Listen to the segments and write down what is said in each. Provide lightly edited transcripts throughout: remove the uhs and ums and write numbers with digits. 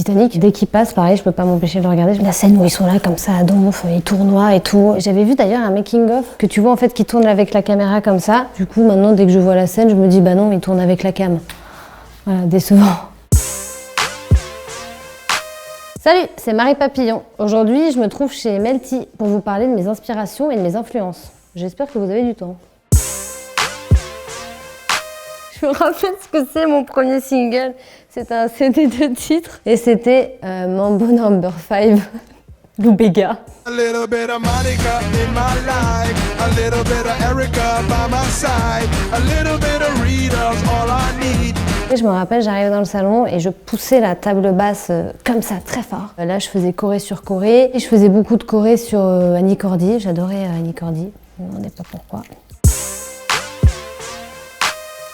Titanic, dès qu'il passe, pareil, je peux pas m'empêcher de le regarder. La scène où ils sont là comme ça à donf, ils tournoient et tout. J'avais vu d'ailleurs un making-of que tu vois en fait qui tourne avec la caméra comme ça. Du coup, maintenant, dès que je vois la scène, je me dis bah non, il tourne avec la cam. Voilà, décevant. Salut, c'est Marie Papillon. Aujourd'hui, je me trouve chez Melty pour vous parler de mes inspirations et de mes influences. J'espère que vous avez du temps. Je me rappelle ce que c'est mon premier single. C'était un CD de titres et c'était Mambo No. 5, Lou Bega. A little bit of Monica in my life, a little bit of Erica by my side, a little bit of Rita's all I need. Et je me rappelle, j'arrivais dans le salon et je poussais la table basse comme ça, très fort. Là, je faisais choré sur choré et je faisais beaucoup de choré sur Annie Cordy. J'adorais Annie Cordy, ne me demandez pas pourquoi.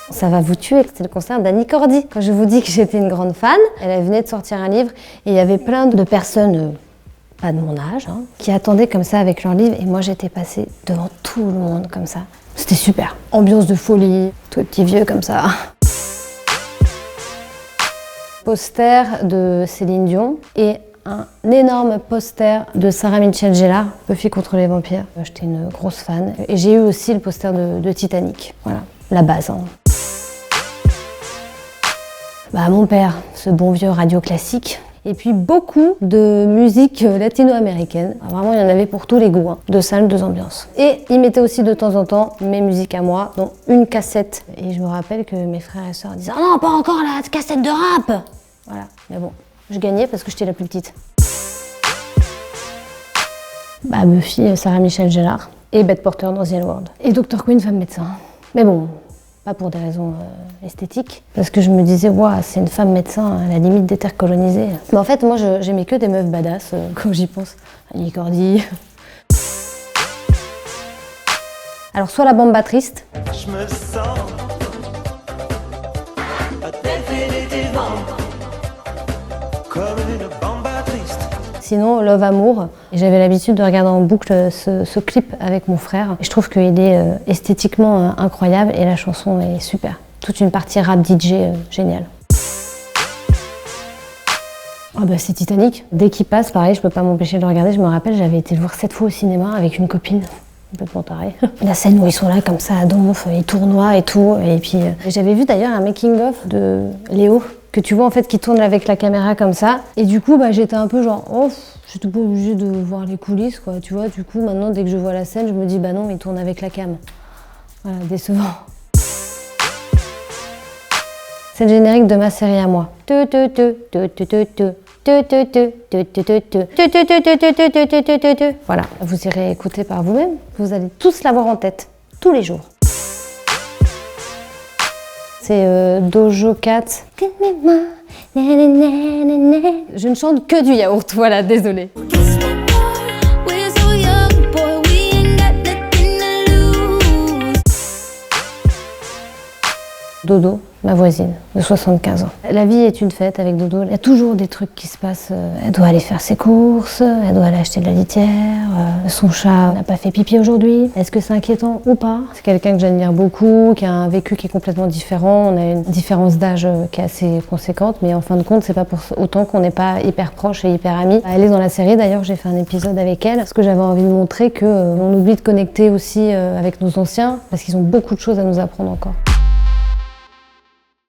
Ça va vous tuer, c'était le concert d'Annie Cordy. Quand je vous dis que j'étais une grande fan, elle venait de sortir un livre et il y avait plein de personnes, pas de mon âge, qui attendaient comme ça avec leur livre et moi j'étais passée devant tout le monde comme ça. C'était super. Ambiance de folie, tous les petits vieux comme ça. Poster de Céline Dion et un énorme poster de Sarah Michelle Gellar, Buffy contre les vampires. J'étais une grosse fan et j'ai eu aussi le poster de Titanic. Voilà, la base. Bah, mon père, ce bon vieux radio classique. Et puis beaucoup de musique latino-américaine. Vraiment, il y en avait pour tous les goûts, de salles, de ambiances. Et il mettait aussi de temps en temps mes musiques à moi, dont une cassette. Et je me rappelle que mes frères et sœurs disaient « Oh non, pas encore la cassette de rap !» Voilà, mais bon, je gagnais parce que j'étais la plus petite. Bah, Buffy, Sarah Michelle Gellar et Bette Porter dans The L Word. Et Dr. Queen, femme médecin. Mais bon, pas pour des raisons esthétiques, parce que je me disais, waouh, c'est une femme médecin à la limite des terres colonisées. Mais en fait, moi, j'aimais que des meufs badass, quand j'y pense. Annie Cordy. Alors, soit la bamba triste. Je me sens définitivement comme une bamba triste. Sinon, Love Amour. Et j'avais l'habitude de regarder en boucle ce clip avec mon frère. Et je trouve qu'il est esthétiquement incroyable et la chanson est super. Toute une partie rap DJ géniale. Ah bah c'est Titanic. Dès qu'il passe, pareil, je peux pas m'empêcher de le regarder. Je me rappelle, j'avais été le voir 7 fois au cinéma avec une copine. Complètement tarée. La scène où ils sont là comme ça à donf, ils tournoient et tout. Et puis j'avais vu d'ailleurs un making-of de Léo, que tu vois en fait qui tourne avec la caméra comme ça. Et du coup, bah, j'étais un peu genre, oh, j'étais pas obligée de voir les coulisses, quoi. Tu vois, du coup, maintenant, dès que je vois la scène, je me dis, bah non, il tourne avec la cam. Voilà, décevant. C'est le générique de ma série à moi. Voilà, vous irez écouter par vous-même. Vous allez tous l'avoir en tête, tous les jours. C'est Dojo Cat. Je ne chante que du yaourt, voilà, désolée. Dodo, ma voisine, de 75 ans. La vie est une fête avec Dodo. Il y a toujours des trucs qui se passent. Elle doit aller faire ses courses, elle doit aller acheter de la litière, son chat n'a pas fait pipi aujourd'hui. Est-ce que c'est inquiétant ou pas? C'est quelqu'un que j'admire beaucoup, qui a un vécu qui est complètement différent. On a une différence d'âge qui est assez conséquente, mais en fin de compte, c'est pas pour autant qu'on n'est pas hyper proches et hyper amis. Elle est dans la série, d'ailleurs, j'ai fait un épisode avec elle, parce que j'avais envie de montrer qu'on oublie de connecter aussi avec nos anciens, parce qu'ils ont beaucoup de choses à nous apprendre encore.